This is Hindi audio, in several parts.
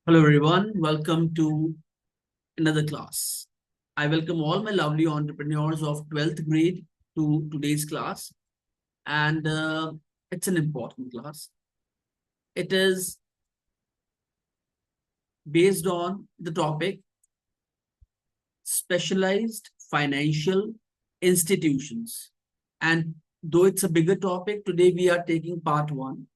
Hello everyone, welcome to another class. I welcome all my lovely entrepreneurs of 12th grade to today's class, and it's an important class. It is based on the topic specialized financial institutions. And though it's a bigger topic, today we are taking part one.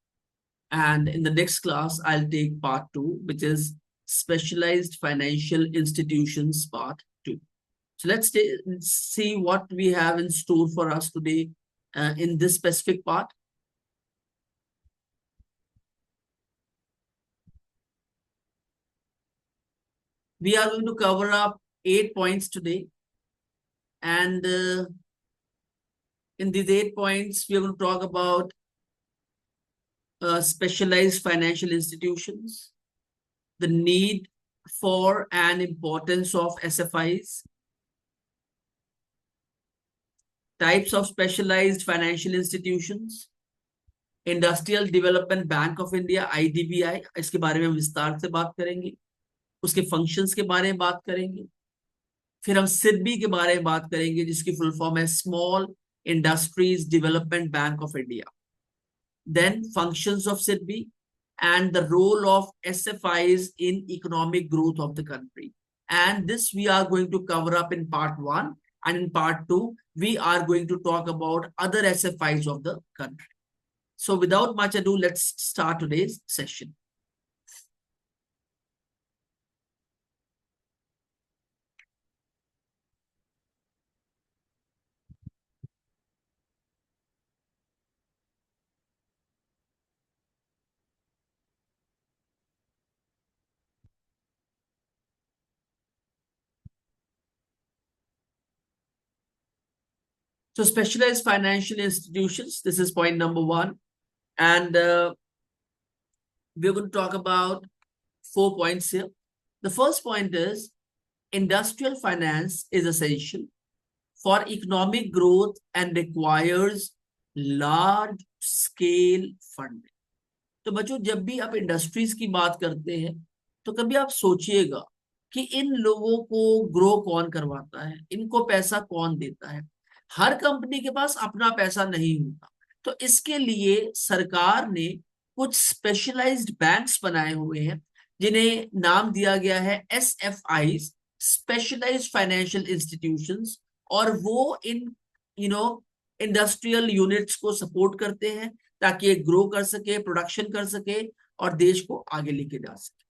And in the next class, I'll take part two, which is specialized financial institutions part two. So let's see what we have in store for us today in this specific part. We are going to cover up 8 points today. And in these 8 points, we are going to talk about specialized financial institutions, the need for and importance of SFIs, types of specialized financial institutions, industrial development bank of India IDBI, इसके बारे में विस्तार से बात करेंगे, उसके फंक्शंस के बारे में बात करेंगे, फिर हम सिडबी के बारे में बात करेंगे जिसकी फुल फॉर्म है small industries development bank of India, then functions of SIDBI and the role of SFIs in economic growth of the country. And this we are going to cover up in part one, and in part two we are going to talk about other SFIs of the country. So without much ado, let's start today's session. So specialized financial institutions, this is point number one. And we're going to talk about 4 points here. The first point is industrial finance is essential for economic growth and requires large scale funding. तो बच्चों, जब भी आप इंडस्ट्रीज की बात करते हैं तो कभी आप सोचिएगा कि इन लोगों को ग्रो कौन करवाता है, इनको पैसा कौन देता है। हर कंपनी के पास अपना पैसा नहीं होता, तो इसके लिए सरकार ने कुछ स्पेशलाइज्ड बैंक्स बनाए हुए हैं जिन्हें नाम दिया गया है SFI, स्पेशलाइज्ड फाइनेंशियल इंस्टीट्यूशंस, और वो इन इंडस्ट्रियल यूनिट्स को सपोर्ट करते हैं ताकि ये ग्रो कर सके, प्रोडक्शन कर सके और देश को आगे लेके जा सके।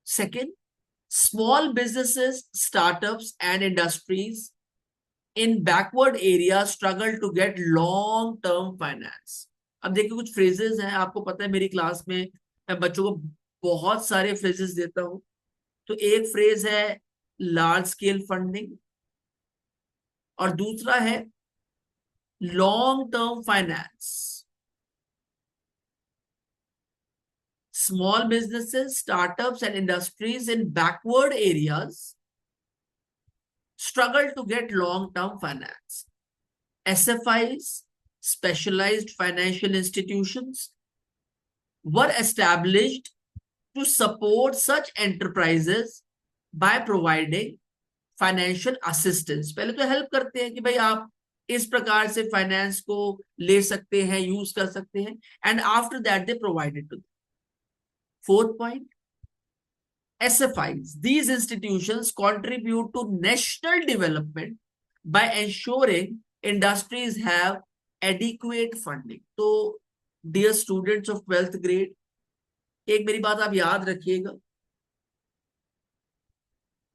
Second, small businesses, startups and industries in backward area struggle to get long term finance. अब देखिए, कुछ फ्रेजेस हैं, आपको पता है मेरी क्लास में मैं बच्चों को बहुत सारे फ्रेजेस देता हूं। तो एक फ्रेज है लार्ज स्केल फंडिंग और दूसरा है long term finance. Small businesses, startups, and industries in backward areas struggle to get long-term finance. SFIs, specialized financial institutions, were established to support such enterprises by providing financial assistance. पहले तो हेल्प करते हैं कि भाई आप इस प्रकार से फाइनेंस को ले सकते हैं, यूज कर सकते हैं, and after that they provided to. Fourth point, SFIs, these institutions contribute to national development by ensuring industries have adequate funding. तो dear students of 12th grade, एक मेरी बात आप याद रखिएगा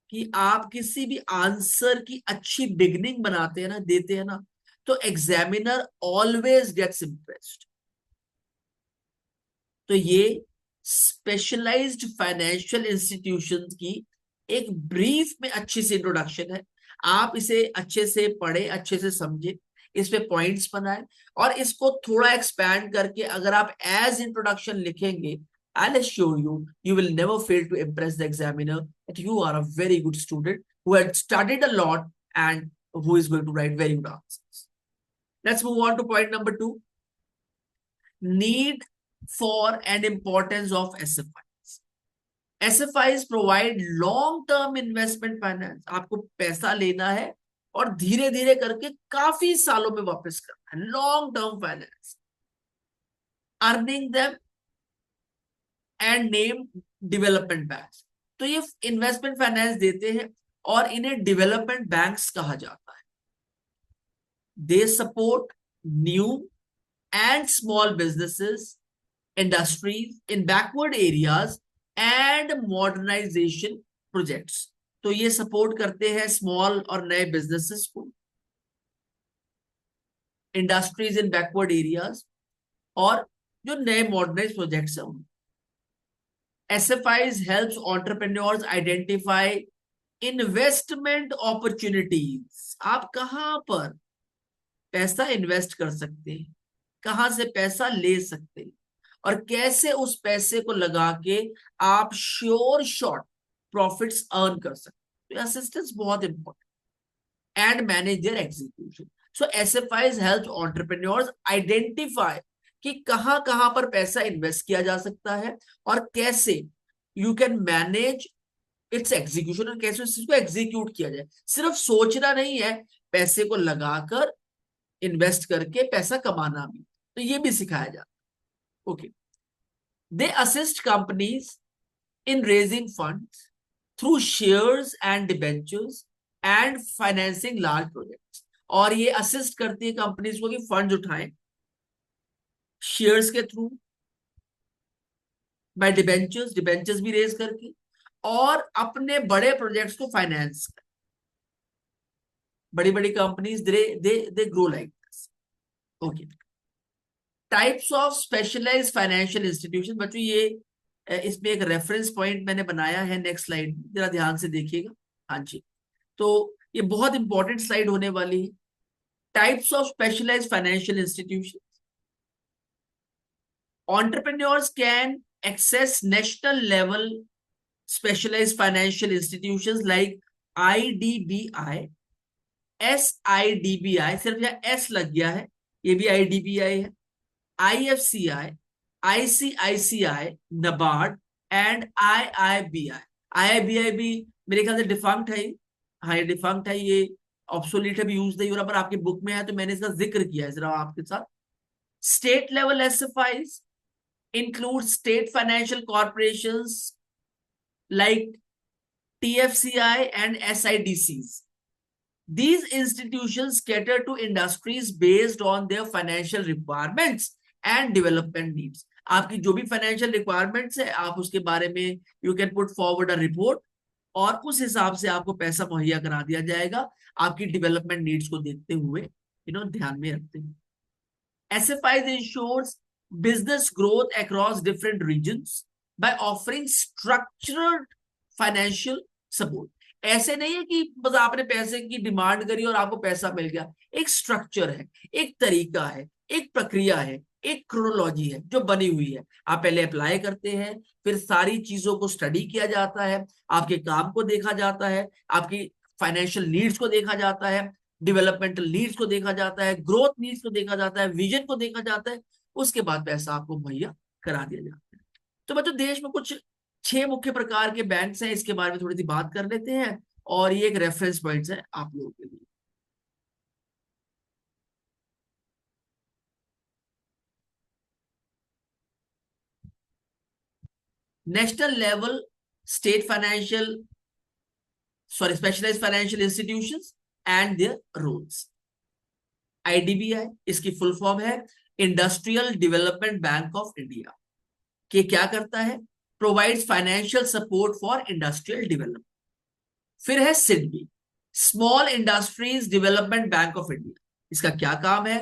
कि आप किसी भी आंसर की अच्छी बिगनिंग बनाते हैं ना, देते हैं ना, तो एग्जामिनर ऑलवेज गेट्स इम्प्रेस्ड। तो ये स्पेशलाइज्ड फाइनेंशियल इंस्टीट्यूशंस की एक ब्रीफ में अच्छी सी इंट्रोडक्शन है। आप इसे अच्छे से पढ़े, अच्छे से समझे, इस पे पॉइंट्स बनाए और इसको थोड़ा एक्सपैंड करके अगर आप एज इंट्रोडक्शन लिखेंगे, I'll assure you, you will never fail to impress the examiner that you are a very good student who had studied a lot and who is going to write very good answers. Let's move on to point number 2. Need for and importance of SFIs. SFIs provide long term investment finance, आपको पैसा लेना है और धीरे धीरे करके काफी सालों में वापस करना है, long term finance. Earning them and name development banks, तो ये इन्वेस्टमेंट फाइनेंस देते हैं और इन्हें डेवलपमेंट बैंक्स कहा जाता है। They support new and small businesses, industries in backward areas and modernisation projects. तो ये सपोर्ट करते हैं स्मॉल और नए बिजनेसेस को, इंडस्ट्रीज इन बैकवर्ड एरियाज और जो नए मॉडर्नाइज प्रोजेक्ट्स हैं। SFIs helps entrepreneurs identify investment opportunities, आप कहां पर पैसा इन्वेस्ट कर सकते हैं, कहां से पैसा ले सकते हैं और कैसे उस पैसे को लगा के आप श्योर शॉर्ट प्रॉफिट्स अर्न कर सकते हैं। असिस्टेंस बहुत important and manage there execution. So SFIs help entrepreneurs identify कि कहां कहां पर पैसा इन्वेस्ट किया जा सकता है और कैसे you can manage it's execution, और कैसे इसको एग्जीक्यूट किया जाए। सिर्फ सोचना नहीं है, पैसे को लगाकर इन्वेस्ट करके पैसा कमाना भी, तो ये भी सिखाया जाता है। Okay, they assist companies in raising funds through shares and debentures and financing large projects. और ये असिस्ट करती है कंपनीज को कि फंड्स उठाएं शेयर्स के थ्रू, बाय डिबेंचर्स, डिबेंचर्स भी रेज करके, और अपने बड़े प्रोजेक्ट्स को फाइनेंस कर। बड़ी बड़ी companies they grow like this. Okay, types of specialised financial institution. बच्चों ये इसमें एक रेफरेंस पॉइंट मैंने बनाया है, नेक्स्ट स्लाइड जरा ध्यान से देखिएगा। हाँ जी, तो ये बहुत इंपॉर्टेंट स्लाइड होने वाली है। Types of specialised financial institution. Entrepreneurs can access national level specialized financial institutions like IDBI, SIDBI, सिर्फ यहाँ S लग गया है, ये भी IDBI है, IFCI, ICICI, NABARD and IIBI। IIBI भी मेरे ख्याल से डिफंक्ट है। हाँ, ये डिफंक्ट है, ये ऑब्सोलीट है, भी यूज नहीं हो रहा, पर आपकी बुक में है तो मैंने इसका जिक्र किया है जरा आपके साथ। State level SFIs include state financial corporations like TFCI and SIDCs. These institutions cater to industries based on their financial requirements and development needs. आपकी जो भी फाइनेंशियल रिक्वायरमेंट्स है, आप उसके बारे में you can put forward a report और उस हिसाब से आपको पैसा मुहैया करा दिया जाएगा, आपकी डेवलपमेंट नीड्स को देखते हुए ध्यान में रखते हैं। SFIs ensures business growth across different regions by offering structured financial support. ऐसे नहीं है कि बस आपने पैसे की डिमांड करी और आपको पैसा मिल गया। एक स्ट्रक्चर है, एक तरीका है, एक प्रक्रिया है, एक क्रोनोलॉजी है जो बनी हुई है। आप पहले अप्लाई करते हैं, फिर सारी चीजों को स्टडी किया जाता है, आपके काम को देखा जाता है, आपकी फाइनेंशियल नीड्स को देखा जाता है, डेवलपमेंटल नीड्स को देखा जाता है, ग्रोथ नीड्स को देखा जाता है, विजन को देखा जाता है, उसके बाद पैसा आपको मुहैया करा दिया जाता है। तो बच्चों, देश में कुछ 6 मुख्य प्रकार के बैंक्स हैं, इसके बारे में थोड़ी सी बात कर लेते हैं और ये एक रेफरेंस पॉइंट्स है आप लोगों के लिए। National level state financial specialised financial institutions and their roles. IDBI, इसकी फुल फॉर्म है industrial development bank of India. कि क्या करता है? Provides financial support for industrial development. फिर है SIDBI, small industries development bank of India. इसका क्या काम है?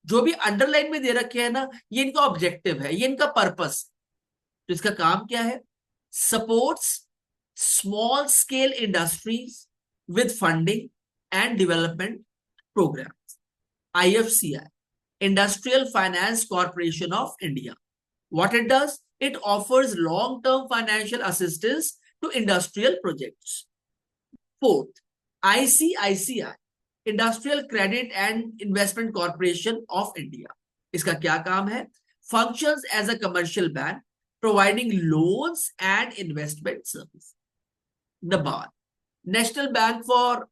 जो भी अंडरलाइन में दे रखे हैं ना, ये इनका ऑब्जेक्टिव है, ये इनका पर्पस। तो इसका काम क्या है? Supports small scale industries with funding and development programme. IFCI, Industrial Finance Corporation of India. What it does? It offers long-term financial assistance to industrial projects. Fourth, ICICI, Industrial Credit and Investment Corporation of India. इसका क्या काम है? Functions as a commercial bank providing loans and investment service. NABARD, National Bank for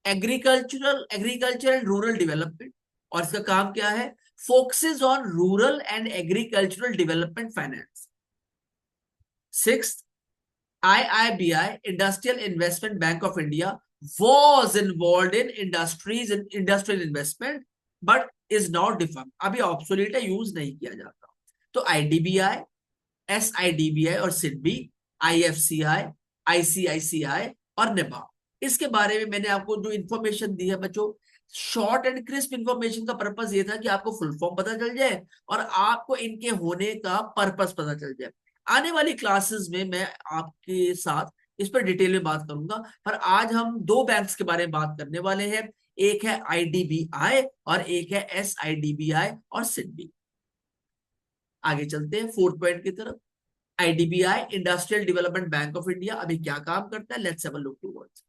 Agriculture and Rural Development, और इसका काम क्या है? Focuses on rural and agricultural development finance. Sixth, IIBI, Industrial Investment Bank of India, was involved in industries and industrial investment, but is now defunct. अभी obsolete है, यूज नहीं किया जाता. तो IDBI, SIDBI और SIDBI, IFCI, ICICI और NABARD, इसके बारे में मैंने आपको जो इंफॉर्मेशन दी है बच्चों, शॉर्ट एंड क्रिस्प इंफॉर्मेशन का पर्पस ये था कि आपको फुल फॉर्म पता चल जाए और आपको इनके होने का पर्पस पता चल जाए. आने वाली क्लासेस में मैं आपके साथ इस पर डिटेल में बात करूंगा, पर आज हम दो बैंक्स के बारे में बात करने वाले हैं. एक है IDBI और एक है SIDBI और SIDBI. आगे चलते हैं फोर्थ पॉइंट की तरफ. IDBI, industrial development bank of India, अभी क्या काम करता है? Let's have a look towards.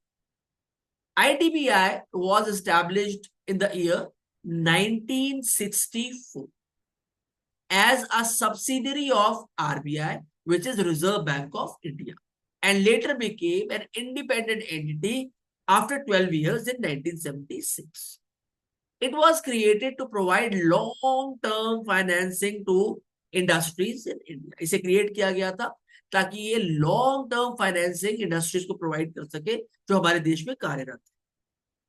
IDBI was established in the year 1964 as a subsidiary of RBI, which is Reserve Bank of India, and later became an independent entity after 12 years in 1976. It was created to provide long-term financing to industries in India. इसे क्रिएट किया गया था ताकि ये लॉन्ग टर्म फाइनेंसिंग इंडस्ट्रीज को प्रोवाइड कर सके जो हमारे देश में कार्यरत है.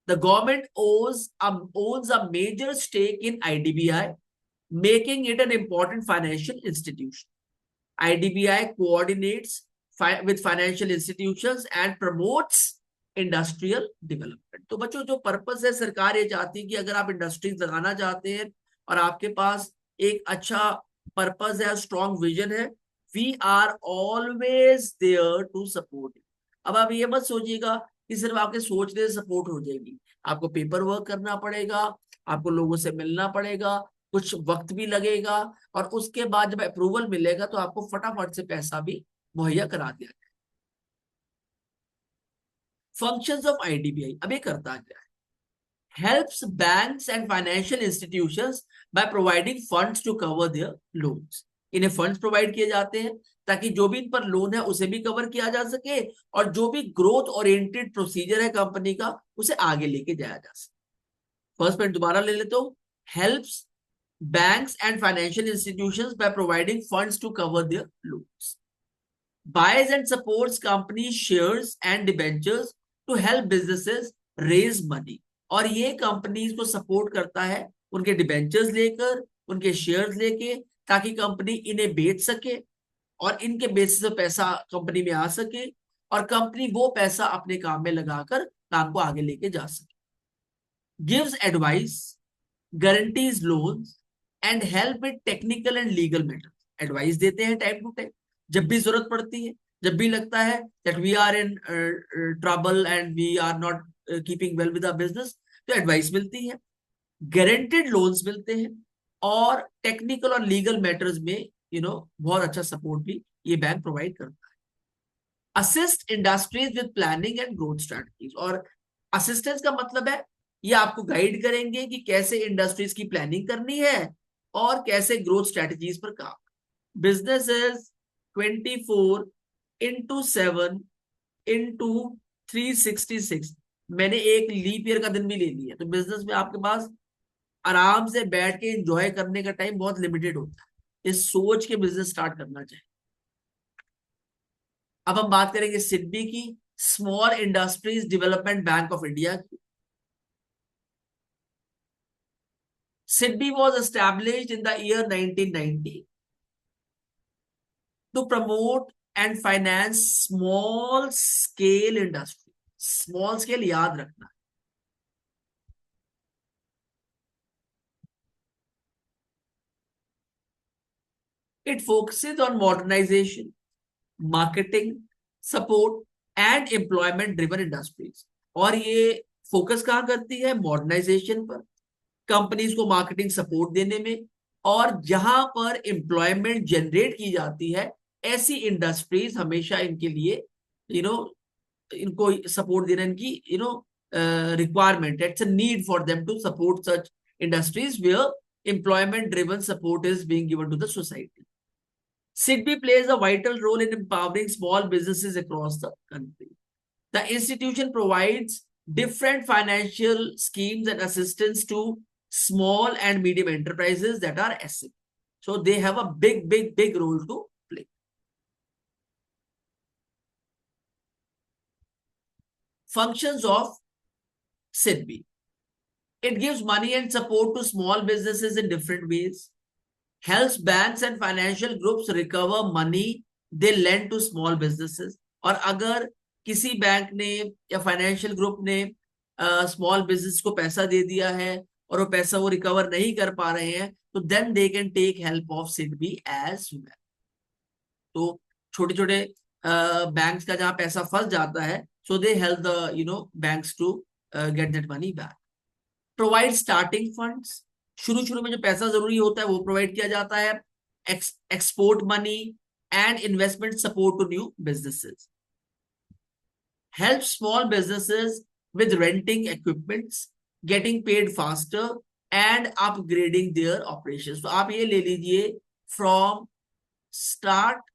The government owns a major stake in IDBI, making it an important financial institution. IDBI coordinates with financial institutions and promotes industrial development. तो बच्चों जो पर्पस है, सरकार ये चाहती है कि अगर आप इंडस्ट्रीज लगाना चाहते हैं और आपके पास एक अच्छा पर्पस है, स्ट्रॉन्ग विजन है, we are always there to support. अब आप ये मत सोचिएगा कि सिर्फ आपके सोचने से सपोर्ट हो जाएगी. आपको पेपर वर्क करना पड़ेगा, आपको लोगों से मिलना पड़ेगा, कुछ वक्त भी लगेगा, और उसके बाद जब अप्रूवल मिलेगा तो आपको फटाफट से पैसा भी मुहैया करा दिया जाए. फंक्शंस ऑफ IDBI, अब ये करता क्या है? Helps banks and financial institutions by providing funds to cover their loans. इन्हें फंड्स प्रोवाइड किए जाते हैं ताकि जो भी इन पर लोन है उसे भी कवर किया जा सके, और जो भी ग्रोथ ओरिएंटेड प्रोसीजर है कंपनी का उसे आगे लेके जाया जा सके. फर्स्ट पॉइंट दोबारा ले लेते हो. Helps banks and financial institutions by providing funds to cover their loans. Buys and supports companies shares and debentures to help businesses raise money. और ये कंपनीज को सपोर्ट करता है उनके डिबेंचर्स लेकर, उनके शेयर्स लेके, ताकि कंपनी इन्हें बेच सके और इनके बेसिस पे पैसा कंपनी में आ सके और कंपनी वो पैसा अपने काम में लगाकर काम को आगे लेके जा सके. Gives advice, guarantees loans and help with technical and legal matters. Advice देते हैं टाइम टू टाइम, जब भी जरूरत पड़ती है, जब भी लगता है that we are in trouble and we are not keeping well with our business, तो एडवाइस मिलती है, गारंटेड लोन्स मिलते हैं, और टेक्निकल और लीगल मैटर्स में बहुत अच्छा सपोर्ट भी ये बैंक प्रोवाइड करता है. Assist industries with planning and growth strategies. और असिस्टेंस का मतलब है ये आपको गाइड करेंगे कि कैसे इंडस्ट्रीज की प्लानिंग करनी है और कैसे ग्रोथ स्ट्रेटजीज पर काम. Business 24/7 into 366. मैंने एक लीप ईयर का दिन भी ले लिया, तो बिजनेस में आपके पास आराम से बैठ के एंजॉय करने का टाइम बहुत लिमिटेड होता है. इस सोच के बिजनेस स्टार्ट करना चाहिए. अब हम बात करेंगे सिडबी की, small industries development bank of India की. SIDBI was established in the year 1990 to promote and finance small scale industry. Small scale याद रखना. It focuses on modernization, marketing, support and employment driven industries. और ये फोकस कहाँ करती है? मॉडर्नाइजेशन पर, कंपनीज को मार्केटिंग सपोर्ट देने में, और जहां पर एम्प्लॉयमेंट जनरेट की जाती है ऐसी इंडस्ट्रीज हमेशा इनके लिए इनको सपोर्ट देना इनकी रिक्वायरमेंट है. It's a need for them to support such industries where employment-driven support is being given to the society. SIDBI plays a vital role in empowering small businesses across the country. The institution provides different financial schemes and assistance to small and medium enterprises that are SME. So they have a big role to play. Functions of SIDBI. It gives money and support to small businesses in different ways, helps banks and financial groups recover money they lend to small businesses. और अगर किसी बैंक ने या फाइनेंशियल ग्रुप ने स्मॉल बिजनेस को पैसा दे दिया है और वो पैसा वो रिकवर नहीं कर पा रहे हैं, तो then they can take help of SIDBI as well. तो छोटे छोटे बैंक्स का जहां पैसा फंस जाता है, so they help the banks to get that money back. Provide starting funds. शुरू में जो पैसा जरूरी होता है वो प्रोवाइड किया जाता है. Export money and investment support to new businesses. Help small businesses with renting equipments, getting paid faster and upgrading their operations. तो आप ये ले लीजिए, from start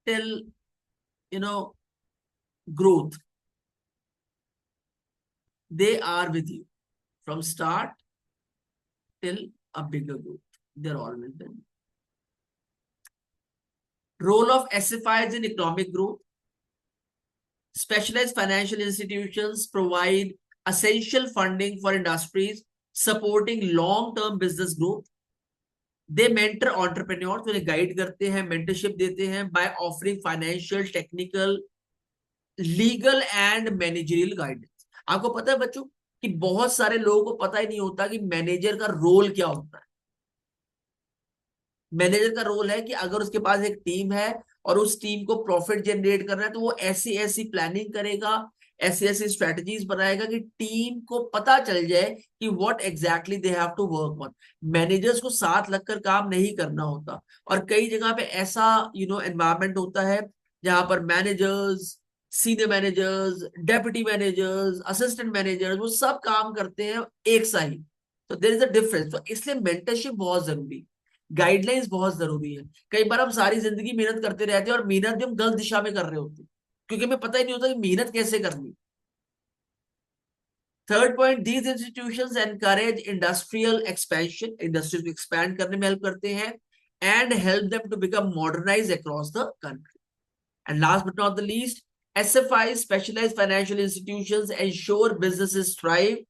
till growth, they are with you from start till a bigger growth. They're all with them. Role of SFIs in economic growth. Specialized financial institutions provide essential funding for industries supporting long-term business growth. They mentor entrepreneurs, उन्हें गाइड करते हैं, mentorship देते हैं by offering financial, technical, legal and managerial guidance. आपको पता है बच्चों कि बहुत सारे लोगों को पता ही नहीं होता कि मैनेजर का रोल क्या होता है. मैनेजर का रोल है कि अगर उसके पास एक टीम है और उस टीम को प्रॉफिट जनरेट करना है, तो वो ऐसी ऐसी प्लानिंग करेगा, ऐसी ऐसी स्ट्रेटजीज बनाएगा कि टीम को पता चल जाए कि what exactly they have to work on. Managers को साथ लगकर काम नहीं करना होता, और कई जगह पे ऐसा एनवायरमेंट होता है जहां पर managers, senior managers, deputy managers, assistant managers, वो सब काम करते हैं एक सा ही. तो देयर इज अ डिफरेंस. तो इसलिए मेंटरशिप बहुत जरूरी, गाइडलाइंस बहुत जरूरी है. कई बार हम सारी जिंदगी मेहनत करते रहते हैं और मेहनत भी हम गलत दिशा में कर रहे होते हैं, क्योंकि हमें पता ही नहीं होता कि मेहनत कैसे करनी. Third point, these institutions encourage industrial expansion. Industries को एक्सपैंड करने में हेल्प करते हैं and help them to become modernize across the country. And last but not the least, SFI, specialized financial institutions, ensure businesses thrive,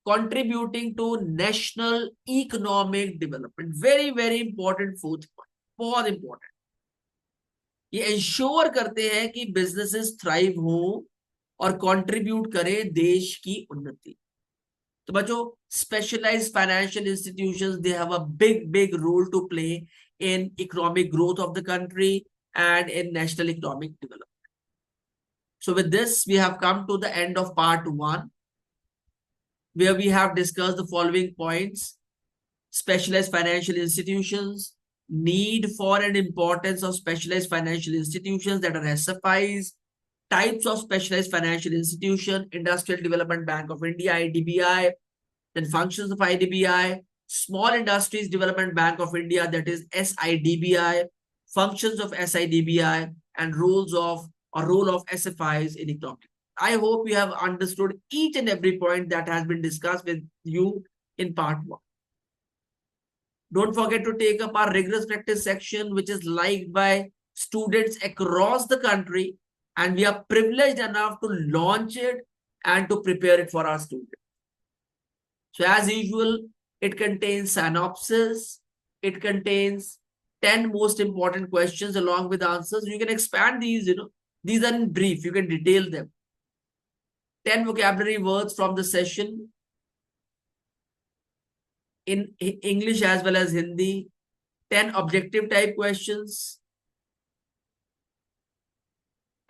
contributing to national economic development. Very important fourth point, बहुत important. ये इंश्योर करते हैं कि बिजनेसेस थ्राइव हो और कंट्रीब्यूट करें देश की उन्नति. तो बच्चों, specialized financial institutions, they have a big role to play in economic growth of the country and in national economic development. So with this, we have come to the end of part 1, where we have discussed the following points: specialized financial institutions, need for and importance of specialized financial institutions, that are SFIs, types of specialized financial institution, Industrial Development Bank of India, IDBI, then functions of IDBI, Small Industries Development Bank of India, that is SIDBI, functions of SIDBI, and role of SFIs in economic. I hope you have understood each and every point that has been discussed with you in part 1. Don't forget to take up our rigorous practice section, which is liked by students across the country, and we are privileged enough to launch it and to prepare it for our students. So as usual, it contains synopsis, it contains 10 most important questions along with answers. You can expand these, these are in brief, you can detail them. 10 vocabulary words from the session in English as well as Hindi. 10 objective type questions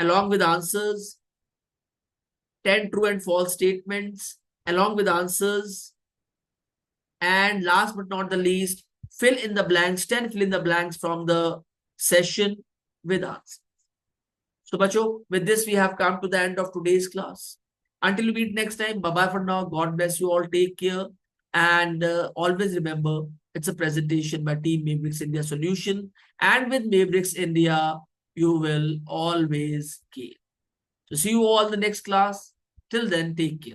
along with answers. 10 true and false statements along with answers. And last but not the least, fill in the blanks, 10 fill in the blanks from the session with answers. So, bacho, with this, we have come to the end of today's class. Until we meet next time, bye-bye for now. God bless you all. Take care. And always remember, it's a presentation by Team Mavericks India Solution. And with Mavericks India, you will always gain. So see you all in the next class. Till then, take care.